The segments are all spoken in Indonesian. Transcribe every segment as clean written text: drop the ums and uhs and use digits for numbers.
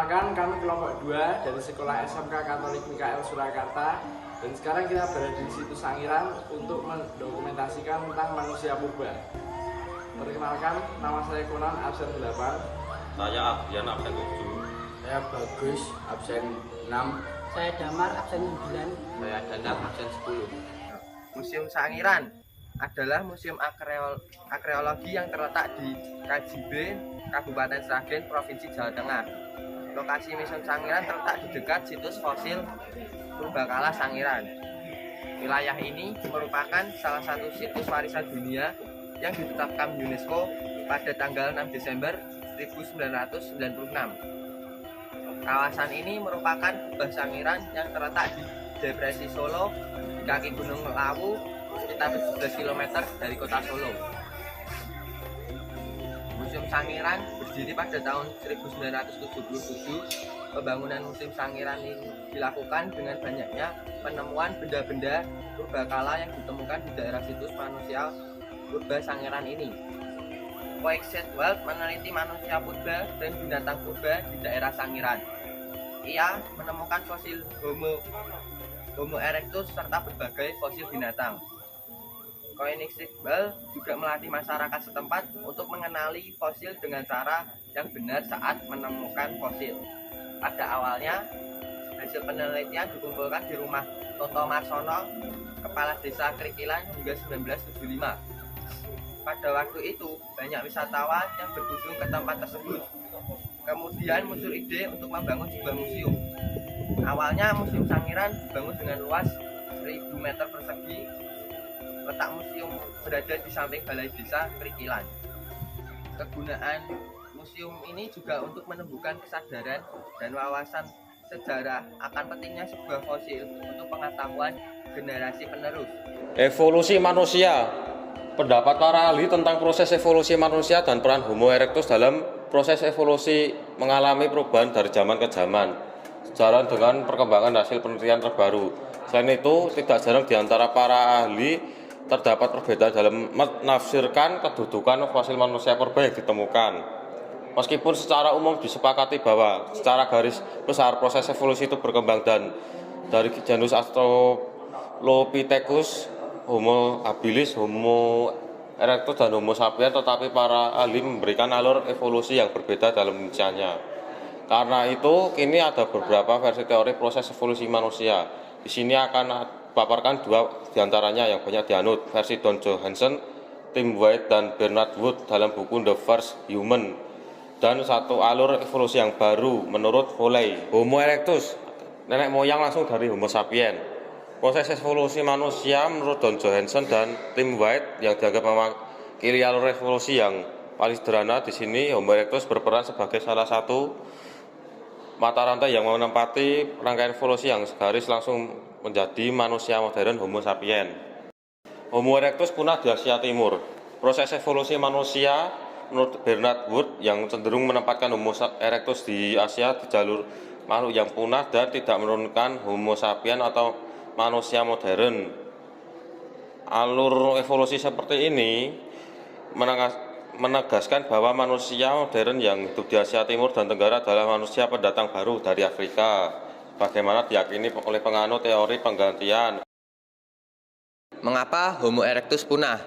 Perkenalkan, kami kelompok 2 dari Sekolah SMK Katolik Mikael Surakarta. Dan sekarang kita berada di situs Sangiran untuk mendokumentasikan tentang manusia purba. Perkenalkan, nama saya Conan, absen 8. Saya Abdian, absen 7. Saya Bagus, absen 6. Saya Damar, absen 9. Saya Danang, absen 10. Museum Sangiran adalah museum arkeologi yang terletak di KJB, Kabupaten Sragen, Provinsi Jawa Tengah. Lokasi Museum Sangiran terletak di dekat situs fosil Purbakala Sangiran. Wilayah ini merupakan salah satu situs warisan dunia yang ditetapkan UNESCO pada tanggal 6 Desember 1996. Kawasan ini merupakan Lembah Sangiran yang terletak di Depresi Solo, di kaki Gunung Lawu, sekitar 17 km dari kota Solo. Museum Sangiran berdiri pada tahun 1977. Pembangunan Museum Sangiran ini dilakukan dengan banyaknya penemuan benda-benda purbakala yang ditemukan di daerah situs manusia purba Sangiran ini. World meneliti manusia purba dan binatang purba di daerah Sangiran. Ia menemukan fosil Homo erectus serta berbagai fosil binatang. Koenigsegel juga melatih masyarakat setempat untuk mengenali fosil dengan cara yang benar saat menemukan fosil. Pada awalnya, hasil penelitian dikumpulkan di rumah Toto Marsono, Kepala Desa Krikilan hingga 1975. Pada waktu itu, banyak wisatawan yang berkunjung ke tempat tersebut. Kemudian muncul ide untuk membangun sebuah museum. Awalnya Museum Sangiran dibangun dengan luas 1000 meter persegi. Letak museum berada di samping Balai Desa Krikilan. Kegunaan museum ini juga untuk menumbuhkan kesadaran dan wawasan sejarah akan pentingnya sebuah fosil untuk pengetahuan generasi penerus. Evolusi manusia. Pendapat para ahli tentang proses evolusi manusia dan peran Homo erectus dalam proses evolusi mengalami perubahan dari zaman ke zaman, sejalan dengan perkembangan hasil penelitian terbaru. Selain itu, tidak jarang di antara para ahli terdapat perbedaan dalam menafsirkan kedudukan fosil manusia purba yang ditemukan. Meskipun secara umum disepakati bahwa secara garis besar proses evolusi itu berkembang dan dari genus Australopithecus, Homo habilis, Homo erectus dan Homo sapiens, tetapi para ahli memberikan alur evolusi yang berbeda dalam rinciannya. Karena itu, kini ada beberapa versi teori proses evolusi manusia. Di sini akan paparkan dua diantaranya yang banyak dianut, versi Don Johanson, Tim White, dan Bernard Wood dalam buku The First Human, dan satu alur evolusi yang baru menurut Foley. Homo erectus, nenek moyang langsung dari Homo sapiens. Proses evolusi manusia menurut Don Johanson dan Tim White yang dianggap mewakili alur evolusi yang paling sederhana. Di sini Homo erectus berperan sebagai salah satu mata rantai yang menempati rangkaian evolusi yang segaris langsung menjadi manusia modern Homo sapiens. Homo erectus punah di Asia Timur. Proses evolusi manusia menurut Bernard Wood yang cenderung menempatkan Homo erectus di Asia di jalur makhluk yang punah dan tidak menurunkan Homo sapiens atau manusia modern. Alur evolusi seperti ini menegaskan bahwa manusia modern yang hidup di Asia Timur dan Tenggara adalah manusia pendatang baru dari Afrika, bagaimana diyakini oleh penganut teori penggantian. Mengapa Homo erectus punah?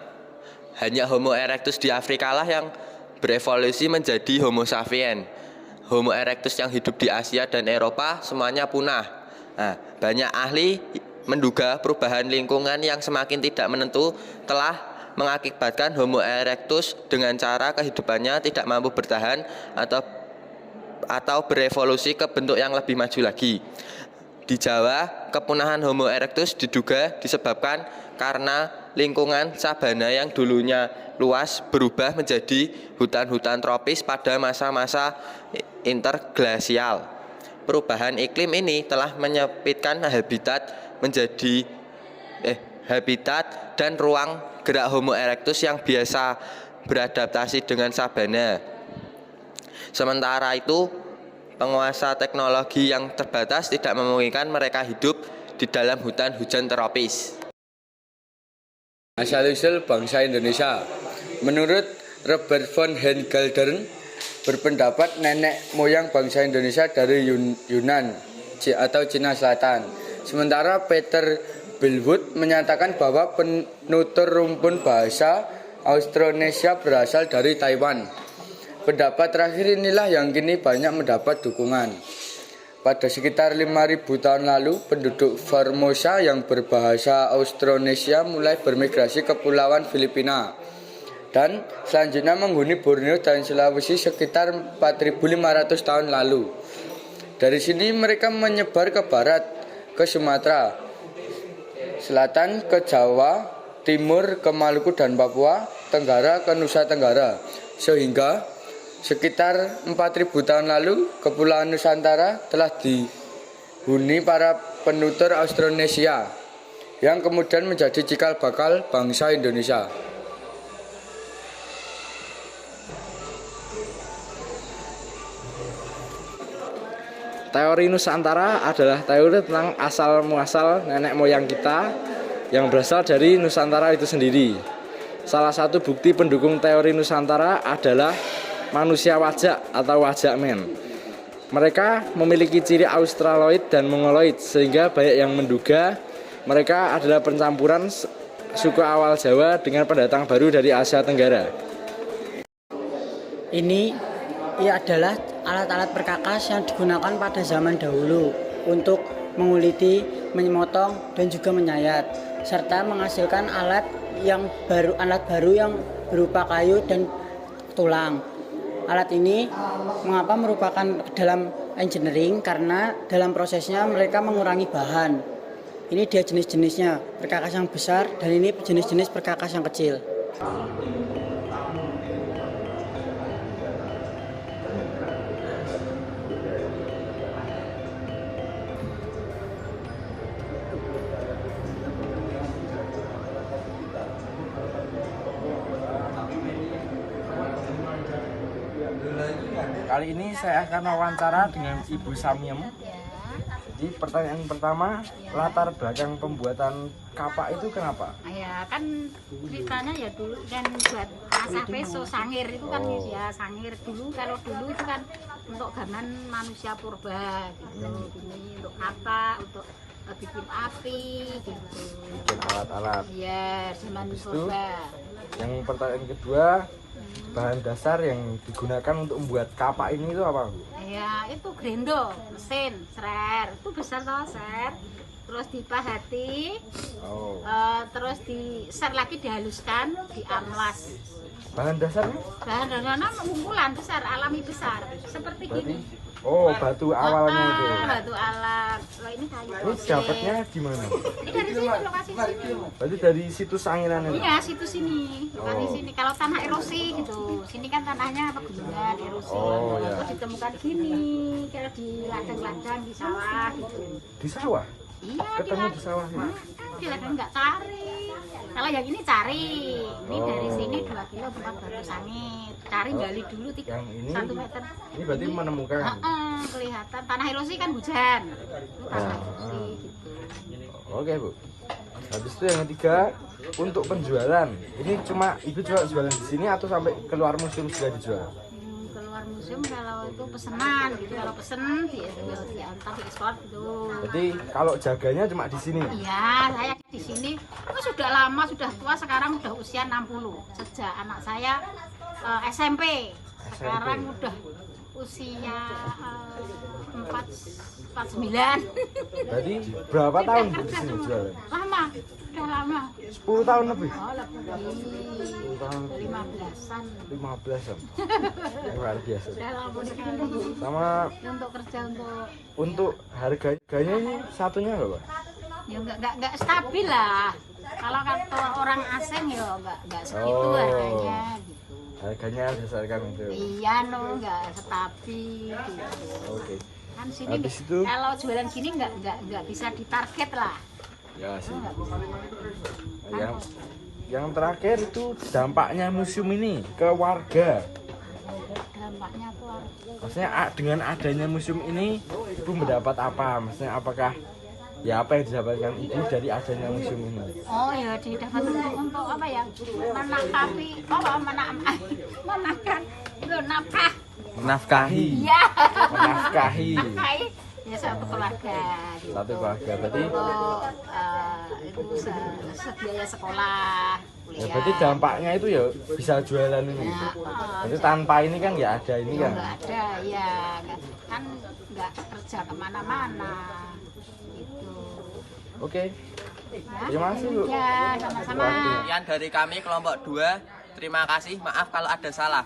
Hanya Homo erectus di Afrika lah yang berevolusi menjadi Homo sapiens. Homo erectus yang hidup di Asia dan Eropa semuanya punah. Banyak ahli menduga perubahan lingkungan yang semakin tidak menentu telah mengakibatkan Homo erectus dengan cara kehidupannya tidak mampu bertahan atau berevolusi ke bentuk yang lebih maju lagi. Di Jawa, kepunahan Homo erectus diduga disebabkan karena lingkungan sabana yang dulunya luas berubah menjadi hutan-hutan tropis pada masa-masa interglasial. Perubahan iklim ini telah menyempitkan habitat dan ruang gerak Homo erectus yang biasa beradaptasi dengan sabana. Sementara itu, penguasa teknologi yang terbatas tidak memungkinkan mereka hidup di dalam hutan hujan tropis. Asal-usul bangsa Indonesia. Menurut Robert von Hengelder, berpendapat nenek moyang bangsa Indonesia dari Yunan atau Cina Selatan. Sementara Peter Bellwood menyatakan bahwa penutur rumpun bahasa Austronesia berasal dari Taiwan. Pendapat terakhir inilah yang kini banyak mendapat dukungan. Pada sekitar 5.000 tahun lalu, penduduk Formosa yang berbahasa Austronesia mulai bermigrasi ke Kepulauan Filipina dan selanjutnya menghuni Borneo dan Sulawesi sekitar 4.500 tahun lalu. Dari sini mereka menyebar ke barat, ke Sumatera, selatan ke Jawa, timur ke Maluku dan Papua, tenggara ke Nusa Tenggara, sehingga sekitar 4.000 tahun lalu, Kepulauan Nusantara telah dihuni para penutur Austronesia yang kemudian menjadi cikal bakal bangsa Indonesia. Teori Nusantara adalah teori tentang asal-muasal nenek moyang kita yang berasal dari Nusantara itu sendiri. Salah satu bukti pendukung teori Nusantara adalah manusia wajak atau wajak men. Mereka memiliki ciri Australoid dan Mongoloid sehingga banyak yang menduga mereka adalah pencampuran suku awal Jawa dengan pendatang baru dari Asia Tenggara. Ini adalah alat-alat perkakas yang digunakan pada zaman dahulu untuk menguliti, memotong, dan juga menyayat, serta menghasilkan alat baru yang berupa kayu dan tulang. Alat ini mengapa merupakan dalam engineering karena dalam prosesnya mereka mengurangi bahan. Ini dia jenis-jenisnya, perkakas yang besar dan ini jenis-jenis perkakas yang kecil. Kali ini saya akan wawancara dengan Ibu Samiem. Jadi pertanyaan pertama, latar belakang pembuatan kapak itu kenapa? Ya kan ceritanya ya dulu kan buat asap peso sangir itu kan ya sangir dulu, kalau dulu itu kan untuk gaman manusia purba gitu. Ini untuk kapak, untuk bikin api gitu. Bikin alat-alat. Iya, zaman purba. Yang pertanyaan kedua, bahan dasar yang digunakan untuk membuat kapak ini itu apa, Bu? Ya itu grendo, mesin, ser, itu besar tau ser, terus dipahati, terus di ser lagi dihaluskan, diamplas. Bahan dasarnya? Bahan dasarnya kumpulan besar, alami besar, seperti gini. Oh, batu awalnya itu. Batu alam. Kalau ini kayu. Ini dapatnya di mana? Ini dari sini, lokasi sini. Berarti dari situs Sangiran ini? Iya, situ sini. Lokasi sini. Kalau tanah erosi gitu. Sini kan tanahnya pegunungan, erosi. Oh, ya. Terus ditemukan gini, kalau di ladang-ladang di sawah gitu. Di sawah? Iya, ketemu di sawah sini? Kan di ladang nggak cari. Kalau yang ini cari. Ini dari sini 2 kilo tempat batu sangit. Cari gali dulu 1 meter. Ini berarti menemukan. Kelihatan tanah erosi kan hujan. Itu tanah erosi gitu. Oke, Bu. Habis itu yang ketiga, untuk penjualan. Ini cuma Ibu jualan di sini atau sampai keluar museum sudah dijual? Keluar museum kalau itu pesenan gitu, kalau pesen diantar di ekspor gitu. Jadi kalau jaganya cuma di sini? Iya, saya di sini sudah lama, sudah tua, sekarang udah usia 60. Sejak anak saya SMP. Sekarang udah usia 49. Berarti berapa tahun di sini jualan? Lama, udah lama. 10 tahun lebih? Oh, lebih. 10 tahun lebih. 15-an. 15-an. Luar biasa. Udah lama sekali. Sama Untuk kerja untuk harganya ini satunya berapa? Ya enggak stabil lah. Kalau kata orang asing ya enggak segitu harganya gitu. Harganya berdasarkan itu. Iya enggak stabil gitu. Oke. Kan sini Habis itu kalau jualan gini enggak bisa ditarget lah. ya sih. Yang terakhir itu dampaknya museum ini ke warga. Dampaknya tuh Maksudnya dengan adanya museum ini Ibu mendapat apa? Maksudnya apakah ya apa yang didapatkan Ibu dari adanya museum ini? oh ya didapat untuk apa ya? Menangkapi, menangkan itu nafkah Menafkahi. Iya. Menafkahi. Ya satu keluarga. Gitu. Satu keluarga berarti. Untuk itu biaya sekolah, Ya, kuliah. berarti dampaknya itu ya bisa jualan ini. Ya, Berarti tanpa ini kan nggak ada ini kan. nggak ada ya, kan nggak kerja kemana-mana. Gitu. Oke. Ya. Terima kasih Bu. Ya, sama-sama. Sekian dari kami kelompok 2. Terima kasih, maaf kalau ada salah.